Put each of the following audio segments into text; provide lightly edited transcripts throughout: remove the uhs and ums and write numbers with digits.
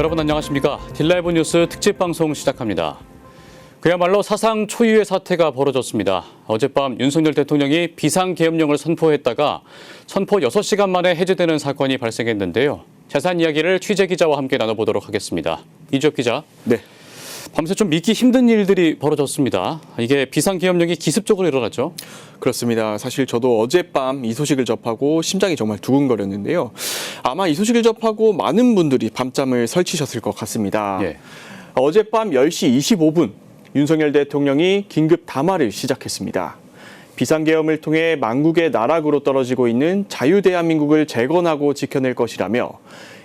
여러분 안녕하십니까? 딜라이브 뉴스 특집 방송 시작합니다. 그야말로 사상 초유의 사태가 벌어졌습니다. 어젯밤 윤석열 대통령이 비상계엄령을 선포했다가 선포 6시간 만에 해제되는 사건이 발생했는데요. 자세한 이야기를 취재기자와 함께 나눠보도록 하겠습니다. 이주엽 기자. 네. 밤새 좀 믿기 힘든 일들이 벌어졌습니다. 이게 비상계엄령이 기습적으로 일어났죠? 그렇습니다. 사실 저도 어젯밤 이 소식을 접하고 심장이 정말 두근거렸는데요. 아마 이 소식을 접하고 많은 분들이 밤잠을 설치셨을 것 같습니다. 예. 어젯밤 10시 25분 윤석열 대통령이 긴급 담화를 시작했습니다. 비상계엄을 통해 만국의 나락으로 떨어지고 있는 자유대한민국을 재건하고 지켜낼 것이라며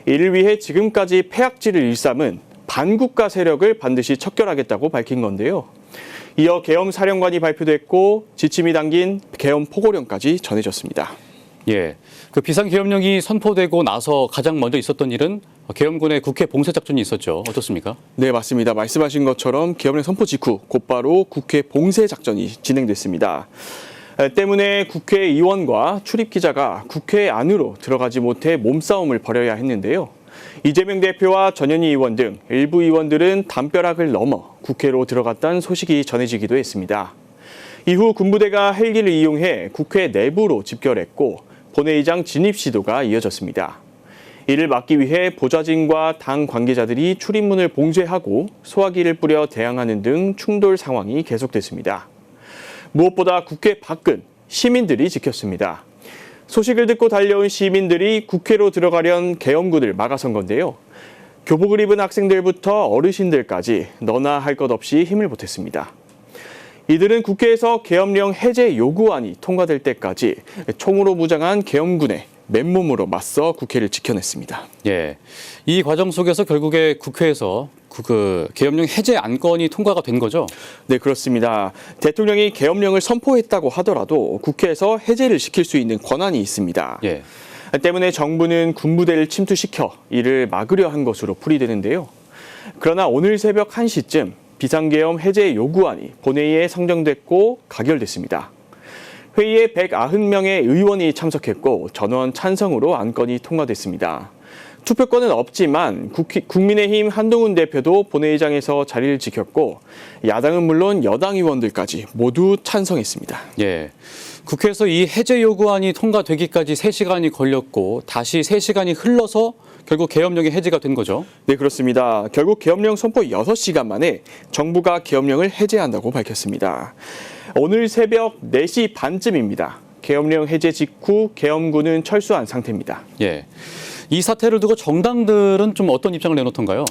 이를 위해 지금까지 폐악질을 일삼은 반국가 세력을 반드시 척결하겠다고 밝힌 건데요. 이어 계엄 사령관이 발표됐고 지침이 담긴 계엄 포고령까지 전해졌습니다. 예, 그 비상계엄령이 선포되고 나서 가장 먼저 있었던 일은 계엄군의 국회 봉쇄 작전이 있었죠. 어떻습니까? 네, 맞습니다. 말씀하신 것처럼 계엄령 선포 직후 곧바로 국회 봉쇄 작전이 진행됐습니다. 때문에 국회의원과 출입기자가 국회 안으로 들어가지 못해 몸싸움을 벌여야 했는데요. 이재명 대표와 전현희 의원 등 일부 의원들은 담벼락을 넘어 국회로 들어갔다는 소식이 전해지기도 했습니다. 이후 군부대가 헬기를 이용해 국회 내부로 집결했고 본회의장 진입 시도가 이어졌습니다. 이를 막기 위해 보좌진과 당 관계자들이 출입문을 봉쇄하고 소화기를 뿌려 대항하는 등 충돌 상황이 계속됐습니다. 무엇보다 국회 밖은 시민들이 지켰습니다. 소식을 듣고 달려온 시민들이 국회로 들어가려는 계엄군을 막아선 건데요. 교복을 입은 학생들부터 어르신들까지 너나 할 것 없이 힘을 보탰습니다. 이들은 국회에서 계엄령 해제 요구안이 통과될 때까지 총으로 무장한 계엄군에 맨몸으로 맞서 국회를 지켜냈습니다. 예, 이 과정 속에서 결국에 국회에서 계엄령 해제 안건이 통과가 된 거죠? 네, 그렇습니다. 대통령이 계엄령을 선포했다고 하더라도 국회에서 해제를 시킬 수 있는 권한이 있습니다. 예. 때문에 정부는 군부대를 침투시켜 이를 막으려 한 것으로 풀이되는데요. 그러나 오늘 새벽 1시쯤 비상계엄 해제 요구안이 본회의에 상정됐고 가결됐습니다. 회의에 190명의 의원이 참석했고 전원 찬성으로 안건이 통과됐습니다. 투표권은 없지만 국민의힘 한동훈 대표도 본회의장에서 자리를 지켰고 야당은 물론 여당 의원들까지 모두 찬성했습니다. 예, 국회에서 이 해제 요구안이 통과되기까지 3시간이 걸렸고 다시 3시간이 흘러서 결국 계엄령이 해제가 된 거죠? 네, 그렇습니다. 결국 계엄령 선포 6시간 만에 정부가 계엄령을 해제한다고 밝혔습니다. 오늘 새벽 4시 반쯤입니다. 계엄령 해제 직후 계엄군은 철수한 상태입니다. 예, 이 사태를 두고 정당들은 좀 어떤 입장을 내놓던가요?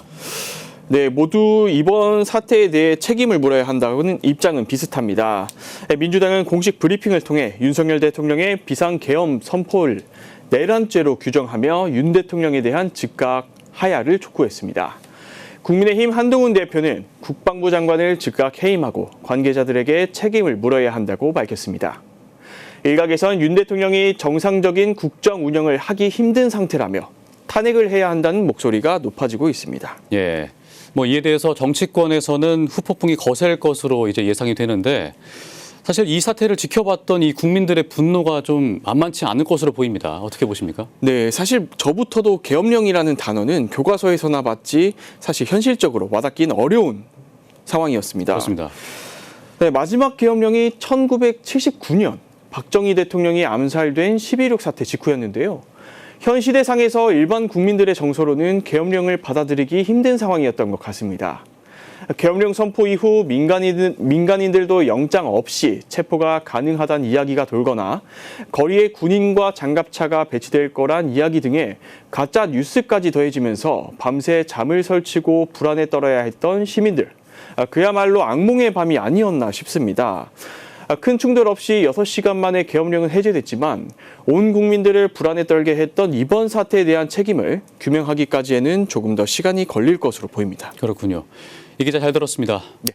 네, 모두 이번 사태에 대해 책임을 물어야 한다는 입장은 비슷합니다. 민주당은 공식 브리핑을 통해 윤석열 대통령의 비상계엄 선포를 내란죄로 규정하며 윤 대통령에 대한 즉각 하야를 촉구했습니다. 국민의힘 한동훈 대표는 국방부 장관을 즉각 해임하고 관계자들에게 책임을 물어야 한다고 밝혔습니다. 일각에선 윤 대통령이 정상적인 국정 운영을 하기 힘든 상태라며 탄핵을 해야 한다는 목소리가 높아지고 있습니다. 예, 뭐 이에 대해서 정치권에서는 후폭풍이 거셀 것으로 이제 예상이 되는데 사실 이 사태를 지켜봤던 이 국민들의 분노가 좀 만만치 않을 것으로 보입니다. 어떻게 보십니까? 네, 사실 저부터도 계엄령이라는 단어는 교과서에서나 봤지 사실 현실적으로 와닿기는 어려운 상황이었습니다. 그렇습니다. 네, 마지막 계엄령이 1979년 박정희 대통령이 암살된 12.6 사태 직후였는데요. 현 시대상에서 일반 국민들의 정서로는 계엄령을 받아들이기 힘든 상황이었던 것 같습니다. 계엄령 선포 이후 민간인들도 영장 없이 체포가 가능하다는 이야기가 돌거나 거리에 군인과 장갑차가 배치될 거란 이야기 등의 가짜 뉴스까지 더해지면서 밤새 잠을 설치고 불안에 떨어야 했던 시민들. 그야말로 악몽의 밤이 아니었나 싶습니다. 큰 충돌 없이 6시간 만에 계엄령은 해제됐지만 온 국민들을 불안에 떨게 했던 이번 사태에 대한 책임을 규명하기까지에는 조금 더 시간이 걸릴 것으로 보입니다. 그렇군요. 이 기자 잘 들었습니다. 네.